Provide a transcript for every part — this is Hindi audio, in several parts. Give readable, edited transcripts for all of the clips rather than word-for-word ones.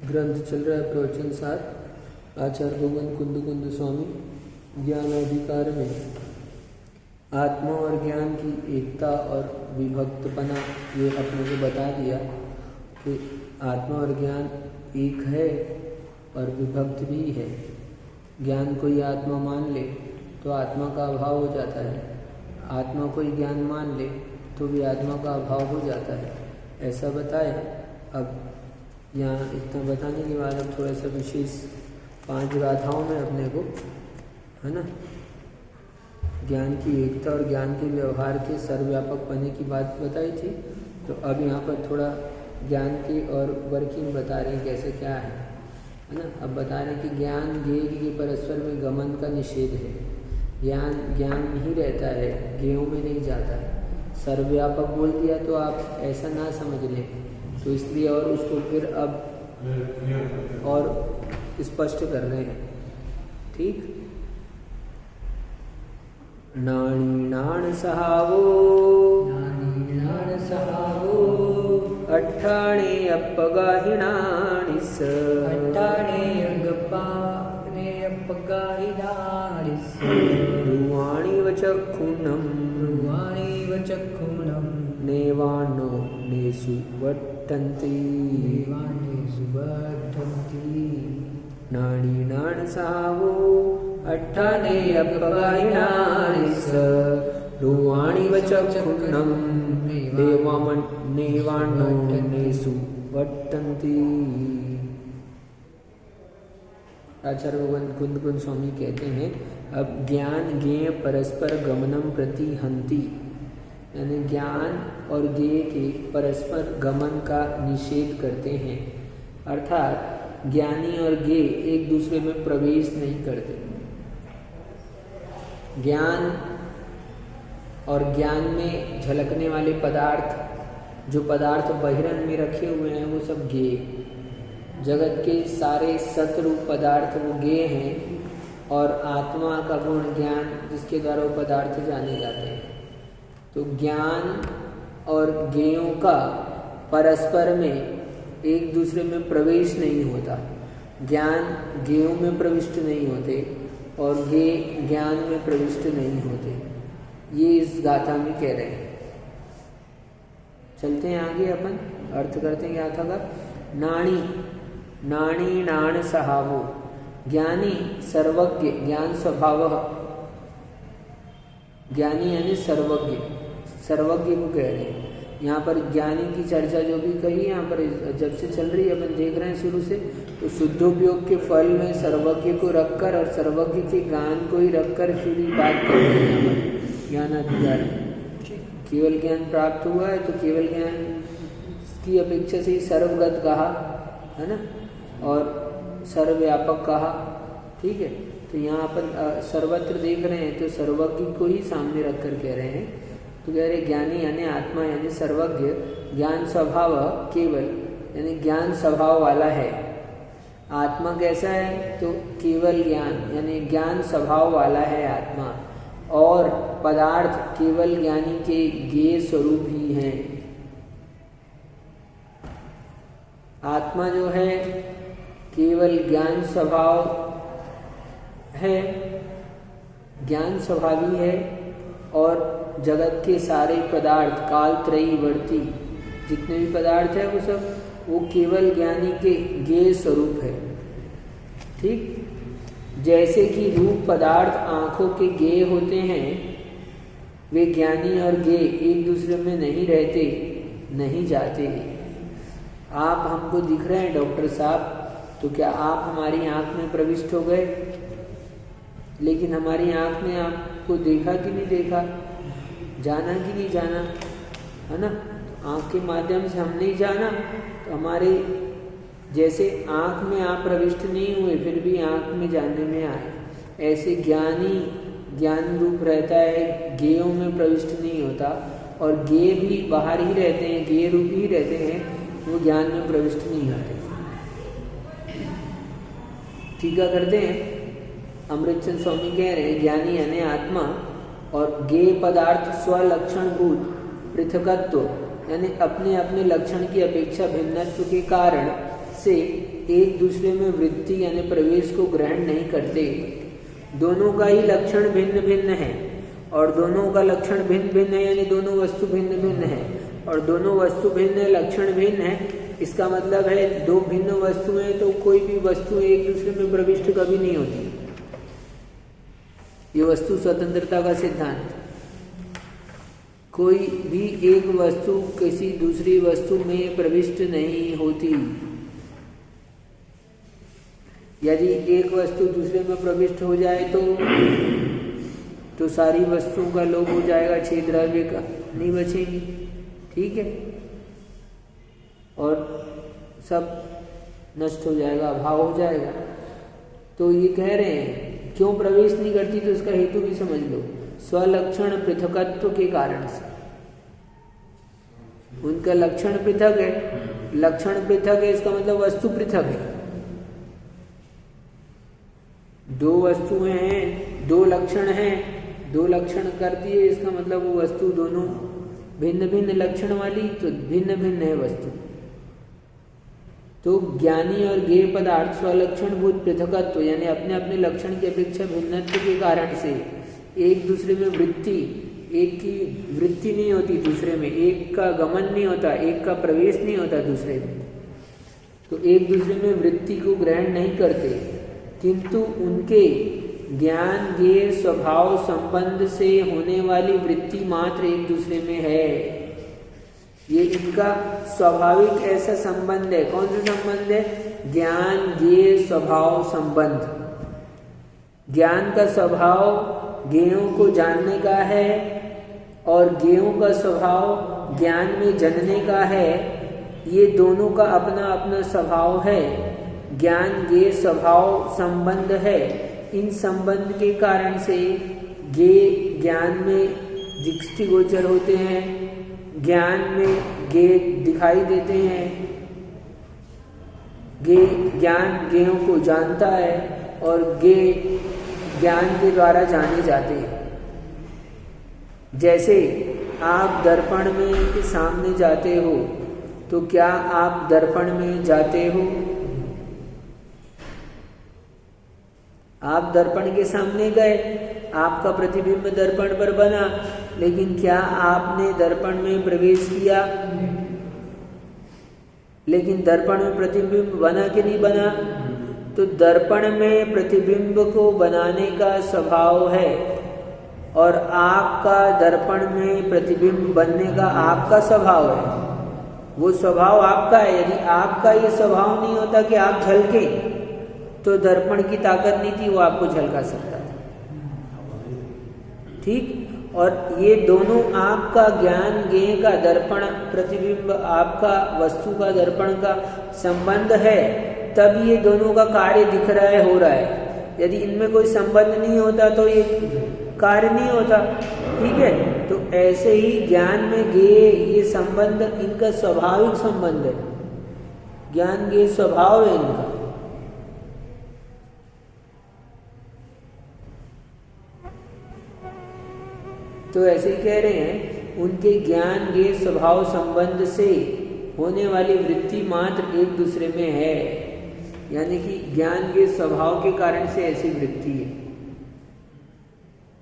ग्रंथ चल रहा है प्रवचन सार आचार्य भगवान कुंद स्वामी ज्ञान अधिकार में आत्मा और ज्ञान की एकता और विभक्तपना ये अपने को बता दिया कि आत्मा और ज्ञान एक है और विभक्त भी है। ज्ञान कोई आत्मा मान ले तो आत्मा का अभाव हो जाता है, आत्मा कोई ज्ञान मान ले तो भी आत्मा का अभाव हो जाता है, ऐसा बताया। अब यहाँ इतना बताने के बाद अब थोड़ा सा विशेष 5 गाथाओं में अपने को है ना ज्ञान की एकता और ज्ञान के व्यवहार के सर्वव्यापक पने की बात बताई थी। तो अब यहाँ पर थोड़ा ज्ञान की और वर्किंग बता रहे हैं कैसे क्या है ना। अब बता रहे हैं कि ज्ञान ज्ञेय के परस्पर में गमन का निषेध है। ज्ञान ज्ञान में ही रहता है, ज्ञेयों में नहीं जाता है। सर्वव्यापक बोल दिया तो आप ऐसा ना समझ लें, तो इसलिए और उसको फिर अब और स्पष्ट कर रहे हैं। ठीक, नाणी सहावो अट्ठाणे अपगाहिणाणिस रुवाणी वचक्षुणं नेवाणो नेषु वट्टन्ति नाणी सहावो अट्ठाणे अपगाहिणाणिस रुवाणी वचक्षुणं नेवाणो नेषु वट्टन्ति। आचार्य भगवान कुंद स्वामी कहते हैं अब ज्ञान ज्ञेय परस्पर गमनम प्रति हंति, यानी ज्ञान और ज्ञेय के परस्पर गमन का निषेध करते हैं। अर्थात ज्ञानी और ज्ञेय एक दूसरे में प्रवेश नहीं करते। ज्ञान और ज्ञान में झलकने वाले पदार्थ, जो पदार्थ बहिरंग में रखे हुए हैं वो सब ज्ञेय। जगत के सारे सतरूप पदार्थ वो ज्ञेय हैं और आत्मा का गुण ज्ञान जिसके द्वारा वो पदार्थ जाने जाते हैं। तो ज्ञान और ज्ञेयों का परस्पर में एक दूसरे में प्रवेश नहीं होता। ज्ञान ज्ञेयों में प्रविष्ट नहीं होते और ज्ञेय ज्ञान में प्रविष्ट नहीं होते। ये इस गाथा में कह रहे हैं। चलते हैं आगे, अपन अर्थ करते हैं गाथा का। नाणी नाण सहावो, ज्ञानी सर्वज्ञ, ज्ञान स्वभाव, ज्ञानी यानी सर्वज्ञ, सर्वज्ञ को कह रहे हैं। यहाँ पर ज्ञानी की चर्चा जो भी कही यहाँ पर जब से चल रही है, अपन देख रहे हैं शुरू से, तो शुद्धोपयोग के फल में सर्वज्ञ को रखकर और सर्वज्ञ के ज्ञान को ही रखकर फिर बात कर रहे हैं। यहाँ पर ज्ञान अधिकार केवल ज्ञान प्राप्त हुआ है तो केवल ज्ञान की अपेक्षा से ही सर्वगत कहा है ना, और सर्वव्यापक कहा। ठीक है, तो यहाँ अपन सर्वत्र देख रहे हैं तो सर्वज्ञ को ही सामने रखकर कह रहे हैं। तो कह रहे ज्ञानी यानी आत्मा यानी सर्वज्ञ, ज्ञान स्वभाव केवल यानी ज्ञान स्वभाव वाला है। आत्मा कैसा है तो केवल ज्ञान यानी ज्ञान स्वभाव वाला है आत्मा, और पदार्थ केवल ज्ञानी के ज्ञेय स्वरूप ही हैं। आत्मा जो है केवल ज्ञान स्वभाव है, ज्ञान स्वभावी है, और जगत के सारे पदार्थ कालत्रयी वर्ती जितने भी पदार्थ है वो सब वो केवल ज्ञानी के ज्ञेय स्वरूप है। ठीक, जैसे कि रूप पदार्थ आँखों के ज्ञेय होते हैं, वे ज्ञानी और ज्ञेय एक दूसरे में नहीं रहते, नहीं जाते। आप हमको दिख रहे हैं डॉक्टर साहब, तो क्या आप हमारी आँख में प्रविष्ट हो गए? लेकिन हमारी आँख ने आपको देखा कि नहीं देखा, जाना कि नहीं जाना, है ना। आँख के माध्यम से हम नहीं जाना, तो हमारे जैसे आँख में आप प्रविष्ट नहीं हुए फिर भी आँख में जानने में आए, ऐसे ज्ञानी ज्ञान रूप रहता है, ज्ञेयों में प्रविष्ट नहीं होता, और ज्ञेय भी बाहर ही रहते हैं, ज्ञेय रूप ही रहते हैं, वो ज्ञान में प्रविष्ट नहीं होते। टीका करते हैं, अमृतचंद स्वामी कह रहे हैं ज्ञानी यानी आत्मा और ज्ञेय पदार्थ स्वलक्षण भूत पृथकत्व यानी अपने अपने लक्षण की अपेक्षा भिन्नत्व के कारण से एक दूसरे में वृत्ति यानी प्रवेश को ग्रहण नहीं करते। दोनों का ही लक्षण भिन्न भिन्न है, और दोनों का लक्षण भिन्न भिन्न है यानी दोनों वस्तु भिन्न भिन्न है, और दोनों वस्तु भिन्न है, लक्षण भिन्न है। इसका मतलब है दो भिन्न वस्तुएं तो कोई भी वस्तु एक दूसरे में प्रविष्ट कभी नहीं होती। ये वस्तु स्वतंत्रता का सिद्धांत। कोई भी एक वस्तु किसी दूसरी वस्तु में प्रविष्ट नहीं होती। यदि एक वस्तु दूसरे में प्रविष्ट हो जाए तो सारी वस्तुओं का लोप हो जाएगा, छह द्रव्य का नहीं बचेंगी। ठीक है, और सब नष्ट हो जाएगा, अभाव हो जाएगा। तो ये कह रहे हैं क्यों प्रवेश नहीं करती, तो इसका हेतु भी समझ लो। स्वलक्षण पृथकत्व के कारण से। उनका लक्षण पृथक है, लक्षण पृथक है इसका मतलब वस्तु पृथक है। दो वस्तुएं हैं, दो लक्षण हैं, दो लक्षण कर दिए, इसका मतलब वो वस्तु दोनों भिन्न भिन्न लक्षण वाली, तो भिन्न भिन्न है वस्तु। तो ज्ञानी और ज्ञेय पदार्थ स्वलक्षण भूत पृथकत्व यानी अपने अपने लक्षण की अपेक्षा भिन्नत्व के कारण से एक दूसरे में वृत्ति, एक की वृत्ति नहीं होती दूसरे में, एक का गमन नहीं होता, एक का प्रवेश नहीं होता दूसरे में, तो एक दूसरे में वृत्ति को ग्रहण नहीं करते, किंतु उनके ज्ञान ज्ञेय स्वभाव संबंध से होने वाली वृत्ति मात्र एक दूसरे में है। ये इनका स्वाभाविक ऐसा संबंध है। कौन सा संबंध है? ज्ञान ज्ञेय स्वभाव संबंध। ज्ञान का स्वभाव ज्ञेयों को जानने का है और ज्ञेयों का स्वभाव ज्ञान में जनने का है। ये दोनों का अपना अपना स्वभाव है। ज्ञान ज्ञेय स्वभाव संबंध है। इन संबंध के कारण से ज्ञेय ज्ञान में दृष्टिगोचर होते हैं, ज्ञान में ज्ञेय दिखाई देते हैं, ज्ञान ज्ञेयों को जानता है और ज्ञेय ज्ञान के द्वारा जाने जाते हैं। जैसे आप दर्पण में के सामने जाते हो, तो क्या आप दर्पण में जाते हो? आप दर्पण के सामने गए, आपका प्रतिबिंब दर्पण पर बना, लेकिन क्या आपने दर्पण में प्रवेश किया? लेकिन दर्पण में प्रतिबिंब बना कि नहीं बना? तो दर्पण में प्रतिबिंब को बनाने का स्वभाव है और आपका दर्पण में प्रतिबिंब बनने का आपका स्वभाव है। वो स्वभाव आपका है। यदि आपका ये स्वभाव नहीं होता कि आप झलके, तो दर्पण की ताकत नहीं थी, वो आपको झलका सकता था। ठीक? और ये दोनों आपका ज्ञान ज्ञेय का दर्पण प्रतिबिंब, आपका वस्तु का दर्पण का संबंध है, तब ये दोनों का कार्य दिख रहा है, हो रहा है। यदि इनमें कोई संबंध नहीं होता तो ये कार्य नहीं होता। ठीक है? तो ऐसे ही ज्ञान में ज्ञेय ये संबंध इनका स्वाभाविक संबंध है। ज्ञान ज्ञेय स्वभाव है इनका। तो ऐसे ही कह रहे हैं, उनके ज्ञान ज्ञेय स्वभाव संबंध से होने वाली वृत्ति मात्र एक दूसरे में है। यानी कि ज्ञान ज्ञेय स्वभाव के कारण से ऐसी वृत्ति है।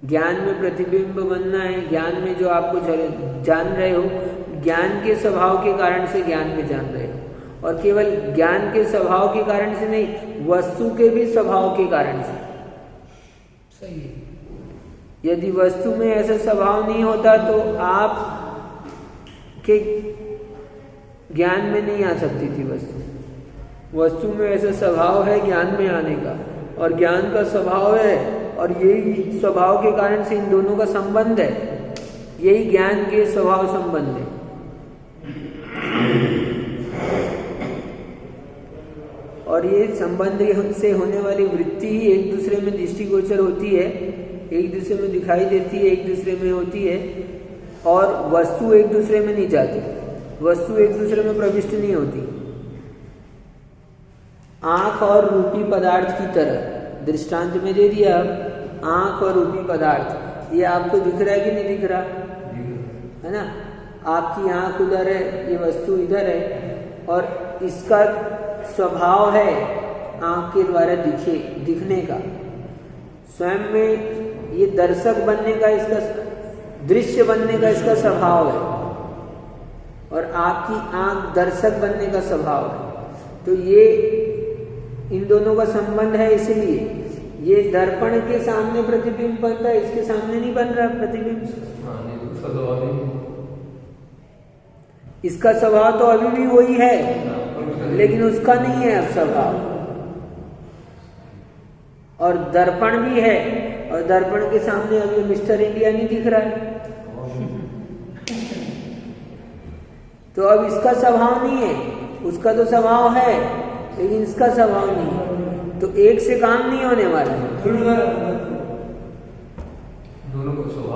ज्ञान में प्रतिबिंब बनना है, ज्ञान में जो आपको जान रहे हो, ज्ञान के स्वभाव के कारण से ज्ञान में जान रहे हो। और केवल ज्ञान के स्वभाव के कारण से नहीं, वस्तु के भी स्वभाव के कारण से। सही है। यदि वस्तु में ऐसा स्वभाव नहीं होता तो आप के ज्ञान में नहीं आ सकती थी वस्तु। वस्तु में ऐसा स्वभाव है ज्ञान में आने का, और ज्ञान का स्वभाव है, और यही स्वभाव के कारण से इन दोनों का संबंध है। यही ज्ञान के स्वभाव संबंध है। और ये संबंध से होने वाली वृत्ति ही एक दूसरे में दृष्टिगोचर होती है, एक दूसरे में दिखाई देती है, एक दूसरे में होती है, और वस्तु एक दूसरे में नहीं जाती, वस्तु एक दूसरे में प्रविष्ट नहीं होती। आंख और रूपी पदार्थ की तरह दृष्टांत में दे दिया। आंख और रूपी पदार्थ, ये आपको दिख रहा है कि नहीं दिख रहा? है ना? आपकी आंख उधर है, ये वस्तु इधर है, और इसका स्वभाव है आंख के द्वारा दिखने का, स्वयं में ये दर्शक बनने का, इसका दृश्य बनने का इसका स्वभाव है, और आपकी आंख दर्शक बनने का स्वभाव है। तो ये इन दोनों का संबंध है, इसलिए ये दर्पण के सामने प्रतिबिंब बनता है, इसके सामने नहीं बन रहा प्रतिबिंब। इसका स्वभाव तो अभी भी वही है, लेकिन उसका नहीं है अब स्वभाव। और दर्पण भी है, और दर्पण के सामने अभी मिस्टर इंडिया नहीं दिख रहा है, तो अब इसका स्वभाव नहीं है, उसका तो स्वभाव है लेकिन इसका स्वभाव नहीं है, तो एक से काम नहीं होने वाला है।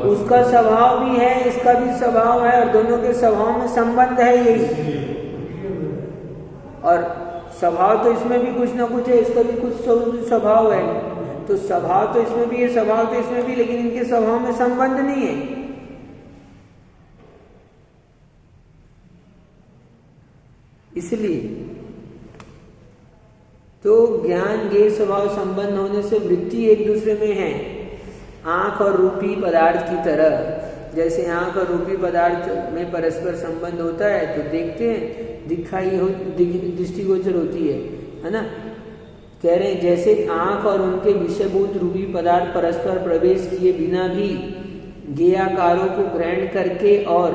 उसका स्वभाव भी है, इसका भी स्वभाव है, और दोनों के स्वभाव में संबंध है यही। और स्वभाव तो इसमें भी कुछ ना कुछ है, इसका भी कुछ स्वभाव है, तो स्वभाव तो इसमें भी है, स्वभाव तो इसमें भी, लेकिन इनके स्वभाव में संबंध नहीं है। इसलिए तो ज्ञान ज्ञेय स्वभाव संबंध होने से वृत्ति एक दूसरे में है, आंख और रूपी पदार्थ की तरह। जैसे आंख और रूपी पदार्थ में परस्पर संबंध होता है तो देखते हैं, दृष्टिगोचर होती है ना। कह रहे हैं जैसे आंख और उनके विषयभूत रूपी पदार्थ परस्पर प्रवेश किए बिना भी ज्ञेयाकारों को ग्रहण करके और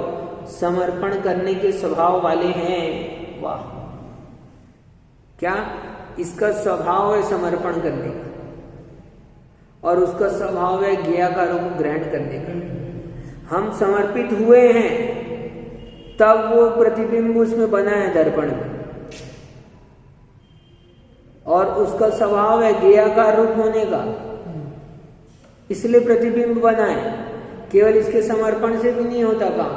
समर्पण करने के स्वभाव वाले हैं। वाह, क्या इसका स्वभाव है समर्पण करने का, और उसका स्वभाव है ज्ञेयाकारों को ग्रहण करने का। हम समर्पित हुए हैं तब वो प्रतिबिंब उसमें बना है दर्पण में, और उसका स्वभाव है ज्ञेयाकार रूप होने का, इसलिए प्रतिबिंब बना है। केवल इसके समर्पण से भी नहीं होता काम,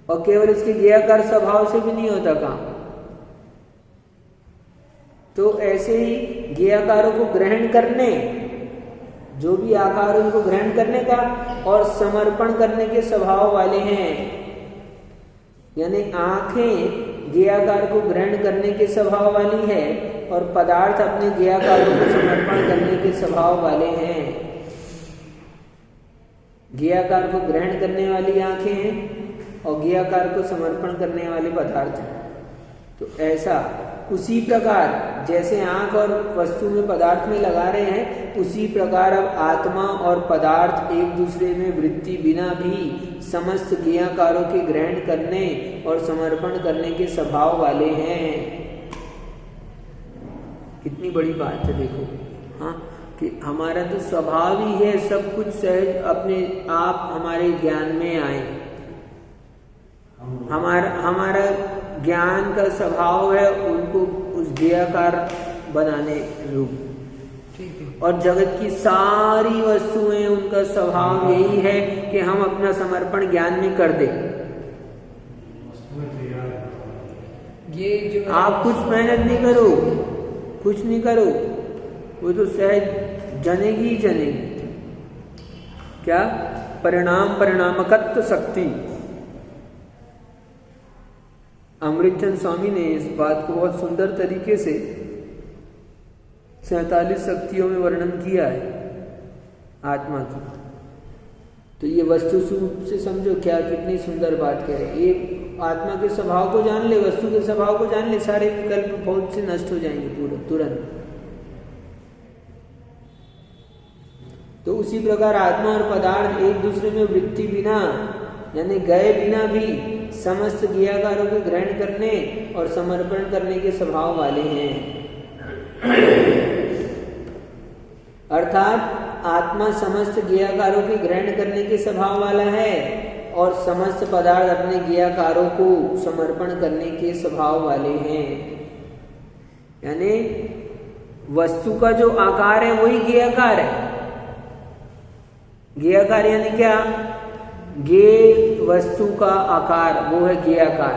और केवल इसके ज्ञेयाकार स्वभाव से भी नहीं होता काम। तो ऐसे ही ज्ञेयाकारों को ग्रहण करने, जो भी आकार उनको ग्रहण करने का और समर्पण करने के स्वभाव वाले हैं। यानी आंखें ज्ञेयाकार को ग्रहण करने के स्वभाव वाली है, और पदार्थ अपने ज्ञेयाकारों को समर्पण करने के स्वभाव वाले हैं। ज्ञेयाकार को ग्रहण करने वाली आंखें हैं, और ज्ञेयाकार को समर्पण करने वाले पदार्थ हैं। तो ऐसा उसी प्रकार जैसे आंख और वस्तु में पदार्थ में लगा रहे हैं, उसी प्रकार अब आत्मा और पदार्थ एक दूसरे में वृत्ति बिना भी समस्त ज्ञेयाकारों के ग्रहण करने और समर्पण करने के स्वभाव वाले हैं। कितनी बड़ी बात है देखो, हाँ, कि हमारा तो स्वभाव ही है सब कुछ सहज अपने आप हमारे ज्ञान में आए। हमारा ज्ञान का स्वभाव है उनको उस ज्ञेयाकार बनाने रूप, ठीक है। और जगत की सारी वस्तुएं उनका स्वभाव यही है कि हम अपना समर्पण ज्ञान में कर दें। ये जो आप कुछ मेहनत नहीं करो, कुछ नहीं करो, वो तो सहज जनेगी ही जनेगी। क्या परिणामकत्व शक्ति। अमृतचंद स्वामी ने इस बात को बहुत सुंदर तरीके से 47 शक्तियों में वर्णन किया है आत्मा की। तो ये वस्तु रूप से समझो क्या कितनी सुंदर बात कह रहे हैं। ये आत्मा के स्वभाव को जान ले, वस्तु के स्वभाव को जान ले, सारे विकल्प बहुत से नष्ट हो जाएंगे तुरंत। तो उसी प्रकार आत्मा और पदार्थ एक दूसरे में वृत्ति बिना यानी गए बिना भी समस्त ज्ञेयाकारों को ग्रहण करने और समर्पण करने के स्वभाव वाले हैं। अर्थात आत्मा समस्त ज्ञेयाकारों के ग्रहण करने के स्वभाव वाला है और समस्त पदार्थ अपने ज्ञेयाकारों को समर्पण करने के स्वभाव वाले हैं। यानी वस्तु का जो आकार है वही ज्ञेयाकार है। ज्ञेयाकार यानी क्या? ज्ञेय वस्तु का आकार वो है ज्ञेयाकार।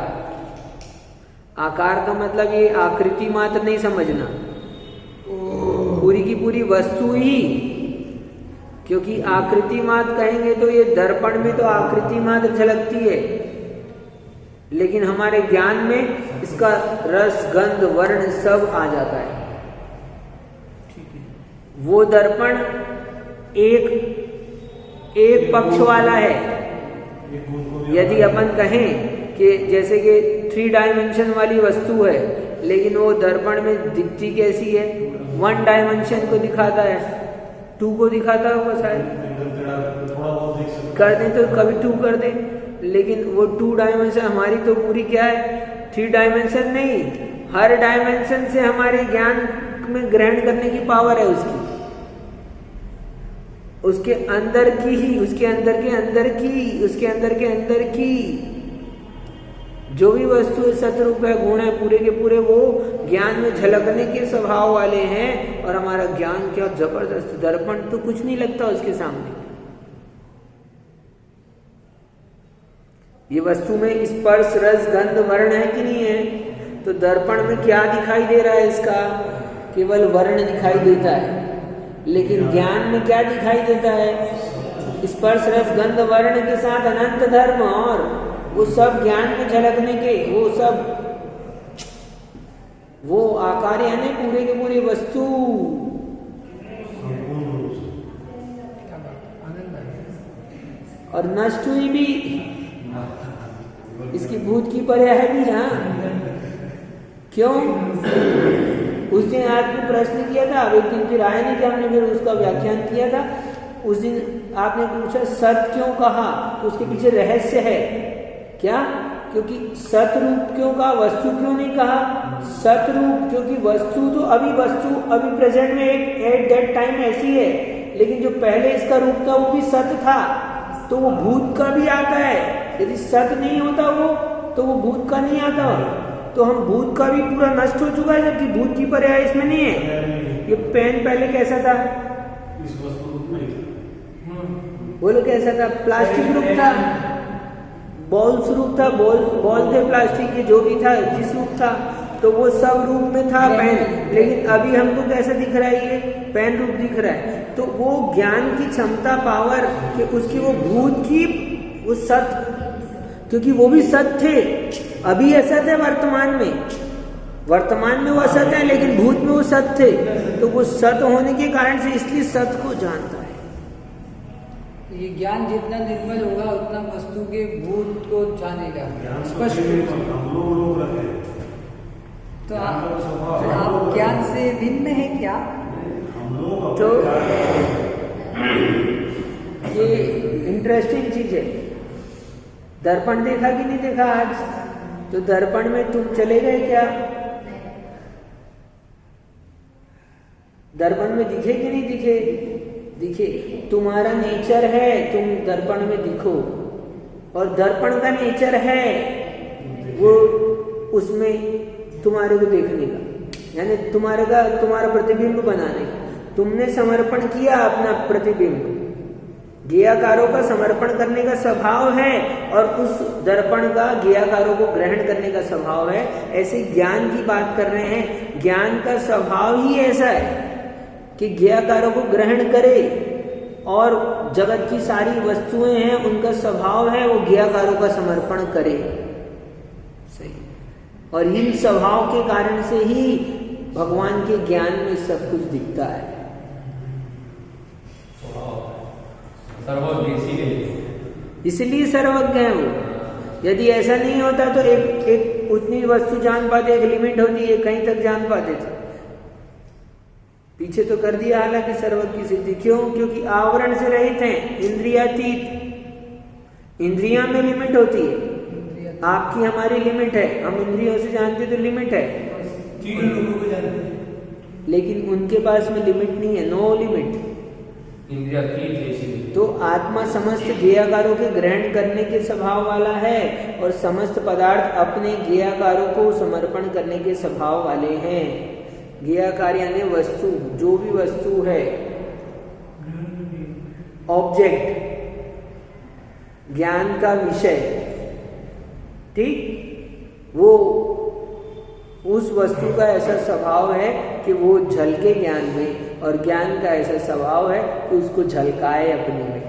आकार का मतलब ये आकृति मात्र नहीं समझना, पूरी की पूरी वस्तु ही, क्योंकि आकृति मात्र कहेंगे तो ये दर्पण में तो आकृति मात्र झलकती है, लेकिन हमारे ज्ञान में इसका रस, गंध, वर्ण सब आ जाता है। वो दर्पण एक पक्ष वाला है। यदि अपन कहें कि जैसे कि 3 डायमेंशन वाली वस्तु है, लेकिन वो दर्पण में दिखती कैसी है? 1 डायमेंशन को दिखाता है, 2 को दिखाता होगा शायद। कर दें तो कभी 2 कर दें, लेकिन वो 2 डायमेंशन, हमारी तो पूरी क्या है? 3 डायमेंशन नहीं। हर डायमेंशन से हमारे ज्ञान में ग्रहण करने की पावर है उसकी, उसके अंदर की ही, उसके अंदर के अंदर की, उसके अंदर के अंदर की जो भी वस्तु सतरूप है, गुण है, पूरे के पूरे वो ज्ञान में झलकने के स्वभाव वाले हैं। और हमारा ज्ञान क्या जबरदस्त, दर्पण तो कुछ नहीं लगता उसके सामने। ये वस्तु में स्पर्श, रस, गंध, वर्ण है कि नहीं है? तो दर्पण में क्या दिखाई दे रहा है? इसका केवल वर्ण दिखाई देता है, लेकिन ज्ञान में क्या दिखाई देता है? स्पर्श, रस, गंध, वर्ण के साथ अनंत धर्म, और वो सब ज्ञान में झलकने के, वो सब, वो आकार यानी पूरे के पूरे वस्तु। और नष्ट हुई भी, इसकी भूत की पर्याय भी। हाँ, क्यों? उस दिन आपने प्रश्न किया था, अब एक दिन फिर आए नहीं कि हमने फिर उसका व्याख्यान किया था। उस दिन आपने पूछा सत क्यों कहा, तो उसके पीछे रहस्य है क्या? क्योंकि सतरूप क्यों कहा, वस्तु क्यों नहीं कहा? सतरूप क्योंकि वस्तु तो अभी प्रेजेंट में एक एट दैट टाइम ऐसी है, लेकिन जो पहले इसका रूप था वो भी सत था, तो वो भूत का भी आता है। यदि सत नहीं होता वो, तो वो भूत का नहीं आता। तो हम भूत का भी पूरा नष्ट हो चुका है, जबकि भूत की पर्याय इसमें नहीं है। ये पेन पहले कैसा था? इस वस्तु रूप में बोलो कैसा था? प्लास्टिक रूप था, बॉल्स रूप था, बॉल थे प्लास्टिक के, जो भी था, जिस रूप था, तो वो सब रूप में था पेन। लेकिन अभी हमको कैसा दिख रहा है? ये पेन रूप दिख रहा है। तो वो ज्ञान की क्षमता, पावर कि उसकी वो भूत की, वो सत, क्योंकि वो भी सत थे, अभी असत है वर्तमान में वो असत है, लेकिन भूत में वो सत थे। तो वो सत होने के कारण से इसलिए सत को जानता है। ये ज्ञान जितना निर्मल होगा उतना वस्तु के भूत को जानेगा स्पष्ट रूप से। तो आप ज्ञान से भिन्न है क्या? तो ये इंटरेस्टिंग चीज है। दर्पण देखा कि नहीं देखा आज? तो दर्पण में तुम चले गए क्या? दर्पण में दिखे कि नहीं दिखे? दिखे। तुम्हारा नेचर है तुम दर्पण में दिखो, और दर्पण का नेचर है वो उसमें तुम्हारे को देखने का, यानी तुम्हारा प्रतिबिंब बनाने का। तुमने समर्पण किया अपना प्रतिबिंब, ज्ञेयकारों का समर्पण करने का स्वभाव है, और उस दर्पण का ज्ञेयकारों को ग्रहण करने का स्वभाव है। ऐसे ज्ञान की बात कर रहे हैं। ज्ञान का स्वभाव ही ऐसा है कि ज्ञेयकारों को ग्रहण करे, और जगत की सारी वस्तुएं हैं उनका स्वभाव है वो ज्ञेयकारों का समर्पण करे। सही। और इन स्वभाव के कारण से ही भगवान के ज्ञान में सब कुछ दिखता है। इसलिए सर्वज्ञ है वो। यदि ऐसा नहीं होता तो एक उतनी वस्तु जान पाते, एक लिमिट होती है, कहीं तक जान पाते थे। पीछे तो कर दिया हालांकि सर्वज्ञ की सिद्धि। क्यों? क्योंकि आवरण से रहित हैं, इंद्रियातीत। इंद्रियां में लिमिट होती है, आपकी हमारी लिमिट है, हम इंद्रियों से जानते तो लिमिट है, लेकिन उनके पास में लिमिट नहीं है, नो लिमिट। तो आत्मा समस्त ज्ञेयकारों के ग्रहण करने के स्वभाव वाला है, और समस्त पदार्थ अपने ज्ञेयकारों को समर्पण करने के स्वभाव वाले हैं। ज्ञेयकार यानी वस्तु, जो भी वस्तु है, ऑब्जेक्ट, ज्ञान का विषय, ठीक, वो उस वस्तु का ऐसा स्वभाव है कि वो झलके ज्ञान में, और ज्ञान का ऐसा स्वभाव है कि उसको झलकाए अपने में।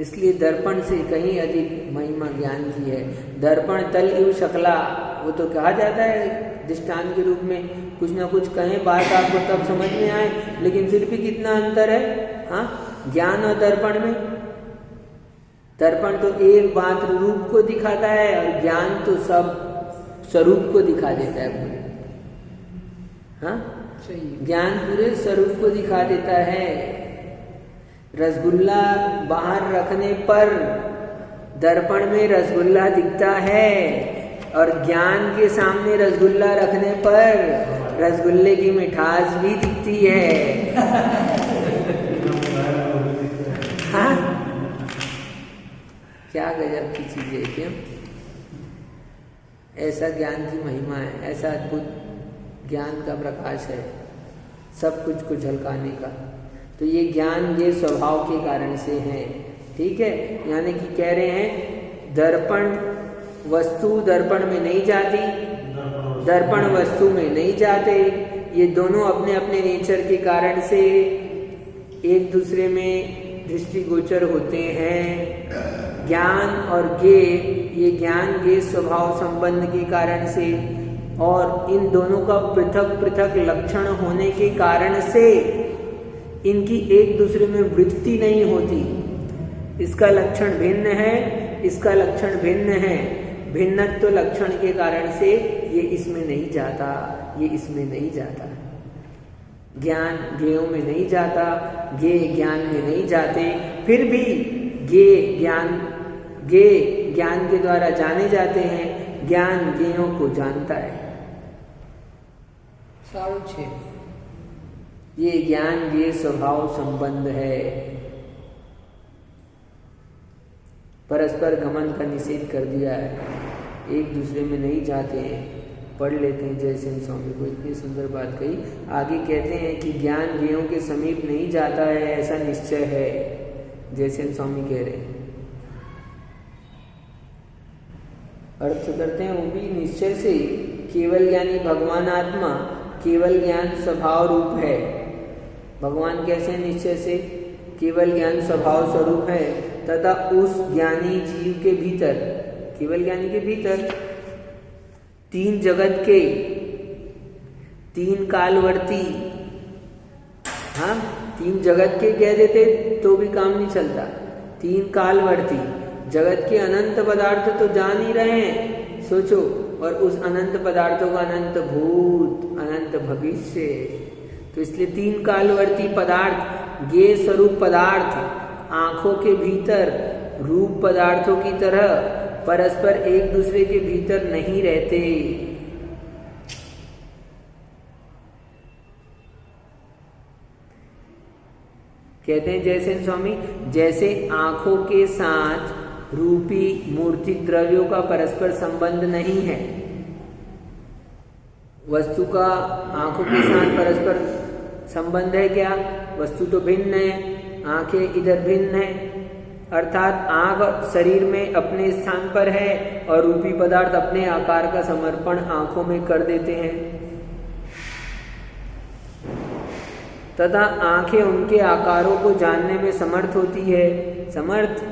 इसलिए दर्पण से कहीं अधिक महिमा ज्ञान की है। दर्पण तल इव शकला, वो तो कहा जाता है दृष्टांत के रूप में, कुछ ना कुछ कहें बात आपको तब समझ में आए, लेकिन फिर भी कितना अंतर है हाँ ज्ञान और दर्पण में। दर्पण तो एक मात्र रूप को दिखाता है और ज्ञान तो सब स्वरूप को दिखा देता है पूरे। हाँ ज्ञान पूरे स्वरूप को दिखा देता है। रसगुल्ला बाहर रखने पर दर्पण में रसगुल्ला दिखता है और ज्ञान के सामने रसगुल्ला रखने पर रसगुल्ले की मिठास भी दिखती है। हाँ क्या गजब की चीज है क्यों। ऐसा ज्ञान की महिमा है, ऐसा अद्भुत ज्ञान का प्रकाश है सब कुछ को झलकाने का। तो ये ज्ञान ये स्वभाव के कारण से है, ठीक है। यानी कि कह रहे हैं दर्पण वस्तु दर्पण में नहीं जाती, दर्पण वस्तु में नहीं जाते, ये दोनों अपने अपने नेचर के कारण से एक दूसरे में दृष्टिगोचर होते हैं। ज्ञान और ज्ञे, ये ज्ञान ज्ञे स्वभाव संबंध के कारण से और इन दोनों का पृथक पृथक लक्षण होने के कारण से इनकी एक दूसरे में वृत्ति नहीं होती। इसका लक्षण भिन्न है, इसका लक्षण भिन्न है, भिन्नत्व लक्षण के कारण से ये इसमें नहीं जाता, ये इसमें नहीं जाता। ज्ञान ज्ञेयों में नहीं जाता, ज्ञे ज्ञान में नहीं जाते, फिर भी ज्ञे ज्ञान के द्वारा जाने जाते हैं, ज्ञान ज्ञेयों को जानता है। 6.5 ये ज्ञान ये स्वभाव संबंध है। परस्पर गमन का निषेध कर दिया है, एक दूसरे में नहीं जाते हैं। पढ़ लेते हैं जयसेन स्वामी को, इतनी सुंदर बात कही। आगे कहते हैं कि ज्ञान ज्ञेयों के समीप नहीं जाता है, ऐसा निश्चय है, जयसेन स्वामी कह रहे हैं। अर्थ करते हैं वो भी निश्चय से, केवल ज्ञानी भगवान आत्मा केवल ज्ञान स्वभाव रूप है। भगवान कैसे निश्चय से केवल ज्ञान स्वभाव स्वरूप है, तथा उस ज्ञानी जीव के भीतर, केवल ज्ञानी के भीतर तीन जगत के तीन कालवर्ती, हाँ तीन जगत के कह देते तो भी काम नहीं चलता, तीन कालवर्ती जगत के अनंत पदार्थ तो जान ही रहे हैं, सोचो, और उस अनंत पदार्थों का अनंत भूत अनंत भविष्य, तो इसलिए तीन कालवर्ती पदार्थ ज्ञेय स्वरूप पदार्थ आंखों के भीतर रूप पदार्थों की तरह परस्पर एक दूसरे के भीतर नहीं रहते। कहते हैं जयसेन स्वामी, जैसे आंखों के साथ रूपी मूर्ति द्रव्यों का परस्पर संबंध नहीं है, वस्तु का आंखों के साथ परस्पर संबंध है क्या? वस्तु तो भिन्न है, आंखें इधर भिन्न है, अर्थात आंख शरीर में अपने स्थान पर है और रूपी पदार्थ अपने आकार का समर्पण आंखों में कर देते हैं, तथा आंखें उनके आकारों को जानने में समर्थ होती है। समर्थ,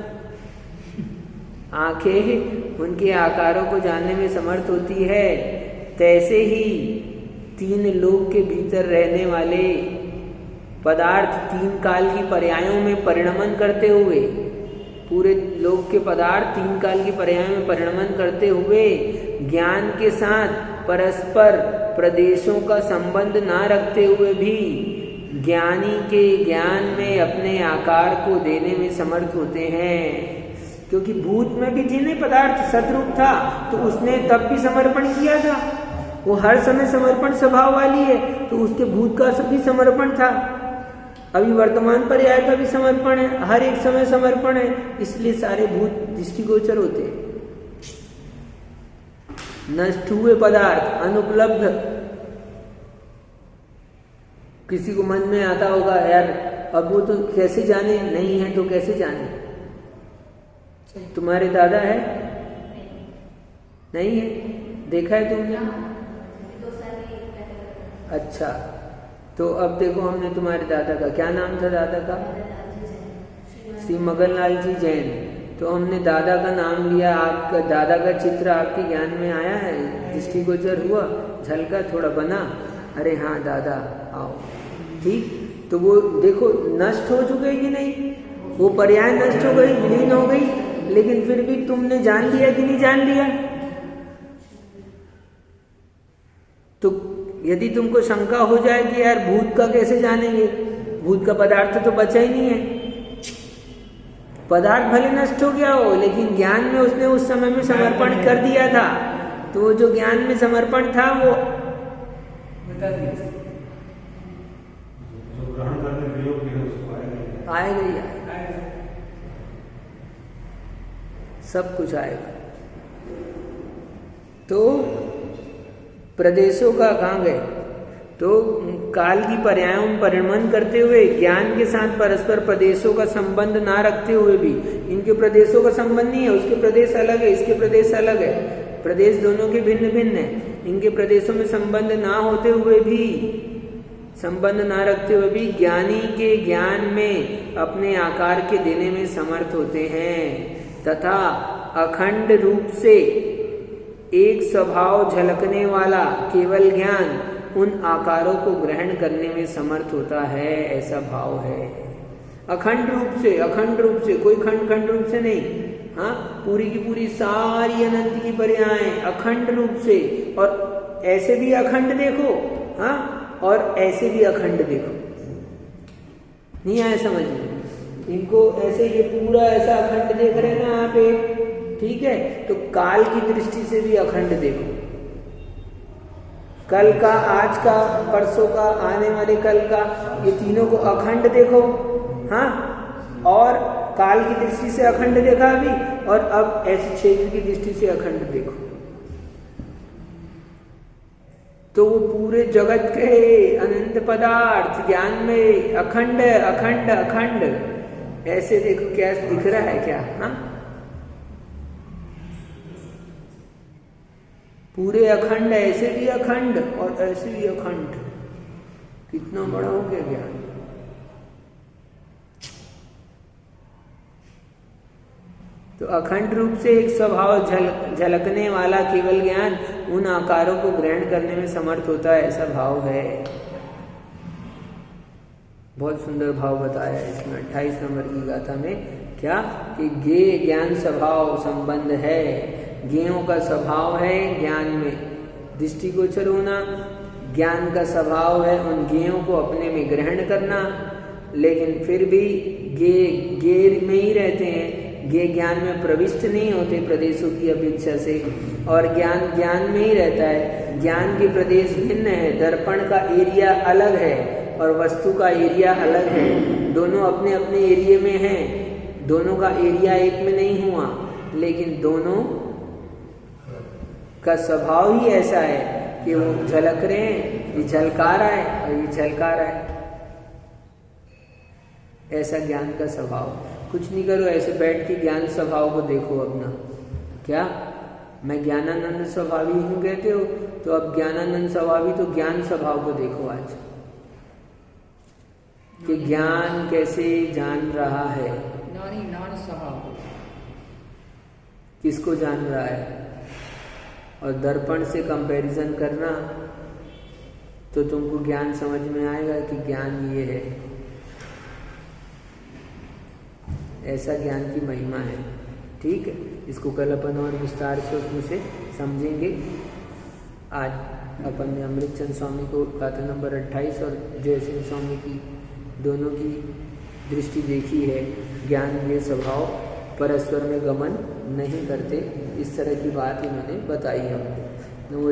आंखें उनके आकारों को जानने में समर्थ होती है। तैसे ही तीन लोक के भीतर रहने वाले पदार्थ तीन काल की पर्यायों में परिणमन करते हुए, पूरे लोक के पदार्थ तीन काल की पर्यायों में परिणमन करते हुए ज्ञान के साथ परस्पर प्रदेशों का संबंध ना रखते हुए भी ज्ञानी के ज्ञान में अपने आकार को देने में समर्थ होते हैं। क्योंकि भूत में भी थी नहीं पदार्थ, सतरूप था, तो उसने तब भी समर्पण किया था, वो हर समय समर्पण स्वभाव वाली है, तो उसके भूत का भी समर्पण था, अभी वर्तमान पर्याय का भी समर्पण है, हर एक समय समर्पण है, इसलिए सारे भूत दृष्टिगोचर होते हैं। नष्ट हुए पदार्थ अनुपलब्ध, किसी को मन में आता होगा यार अब वो तो कैसे जाने, नहीं है तो कैसे जाने? तुम्हारे दादा है? नहीं है, देखा है तुमने? अच्छा, तो अब देखो हमने तुम्हारे दादा का, क्या नाम था दादा का? श्री मगनलाल जी जैन। तो हमने दादा का नाम लिया, आपका दादा का चित्र आपके ज्ञान में आया है, दृष्टिगोचर हुआ, झलका, थोड़ा बना, अरे हाँ दादा आओ, ठीक। तो वो देखो नष्ट हो चुके कि नहीं, वो पर्याय नष्ट हो गई, विलीन हो गई, लेकिन फिर भी तुमने जान लिया कि नहीं जान लिया। तो यदि तुमको शंका हो जाए कि यार भूत का कैसे जानेंगे, भूत का पदार्थ तो बचा ही नहीं है, पदार्थ भले नष्ट हो गया हो, लेकिन ज्ञान में उसने उस समय में समर्पण कर दिया था, तो वो जो ज्ञान में समर्पण था वो बता दिया, जो ग्रहण करने के योग्य है उसको आएगा आएगा ही आएगा, सब कुछ आएगा। तो प्रदेशों का कहाँ गए, तो काल की पर्यायों में परिणमन करते हुए ज्ञान के साथ परस्पर प्रदेशों का संबंध ना रखते हुए भी, इनके प्रदेशों का संबंध नहीं है, उसके प्रदेश अलग है, इसके प्रदेश अलग है, प्रदेश दोनों के भिन्न भिन्न है, इनके प्रदेशों में संबंध ना होते हुए भी, संबंध ना रखते हुए भी ज्ञानी के ज्ञान में अपने आकार के देने में समर्थ होते हैं, तथा अखंड रूप से एक स्वभाव झलकने वाला केवल ज्ञान उन आकारों को ग्रहण करने में समर्थ होता है, ऐसा भाव है। अखंड रूप से, कोई खंड रूप से नहीं, हाँ, पूरी की पूरी सारी अनंत की पर्यायें अखंड रूप से, और ऐसे भी अखंड देखो, हाँ, और ऐसे भी अखंड देखो, नहीं आया समझ में, इनको ऐसे ये पूरा ऐसा अखंड देख रहे हैं ना आप एक, ठीक है, तो काल की दृष्टि से भी अखंड देखो, कल का, आज का, परसों का, आने वाले कल का, ये तीनों को अखंड देखो, हाँ, और काल की दृष्टि से अखंड देखा अभी, और अब ऐसे क्षेत्र की दृष्टि से अखंड देखो, तो वो पूरे जगत के अनंत पदार्थ ज्ञान में अखंड अखंड अखंड, ऐसे देखो क्या दिख रहा है क्या, हाँ, पूरे अखंड, ऐसे भी अखंड और ऐसे भी अखंड, कितना बड़ा हो गया ज्ञान। तो अखंड रूप से एक स्वभाव झलकने वाला केवल ज्ञान उन आकारों को ग्रहण करने में समर्थ होता है, ऐसा भाव है। बहुत सुंदर भाव बताया है इसमें 28 नंबर की गाथा में, क्या कि ज्ञेय ज्ञान स्वभाव संबंध है, ज्ञेयों का स्वभाव है ज्ञान में दृष्टिगोचर होना, ज्ञान का स्वभाव है उन ज्ञेयों को अपने में ग्रहण करना, लेकिन फिर भी ज्ञेय में ही रहते हैं, ज्ञेय ज्ञान में प्रविष्ट नहीं होते प्रदेशों की अपेक्षा से, और ज्ञान ज्ञान में ही रहता है। ज्ञान के प्रदेश भिन्न है, दर्पण का एरिया अलग है और वस्तु का एरिया अलग है, दोनों अपने अपने एरिया में हैं, दोनों का एरिया एक में नहीं हुआ, लेकिन दोनों का स्वभाव ही ऐसा है कि वो झलक रहे हैं, ये झलका रहा है और ये झलका रहा है, ऐसा ज्ञान का स्वभाव। कुछ नहीं करो, ऐसे बैठ के ज्ञान स्वभाव को देखो अपना, क्या मैं ज्ञानानंद स्वभावी हूँ कहते हो, तो अब ज्ञानानंद स्वभावी तो ज्ञान स्वभाव को देखो आज, कि ज्ञान कैसे जान रहा है, नान स्वभाव किसको जान रहा है, और दर्पण से कंपैरिजन करना तो तुमको ज्ञान समझ में आएगा कि ज्ञान ये है, ऐसा ज्ञान की महिमा है। ठीक है, इसको कल अपन और विस्तार से उसमें से समझेंगे। आज अपन ने अमृतचंद स्वामी को गाथा नंबर 28 और जयसिंह स्वामी की दोनों की दृष्टि देखी है, ज्ञान ये स्वभाव परस्पर में गमन नहीं करते, इस तरह की बात इन्होंने बताई हमको। नमो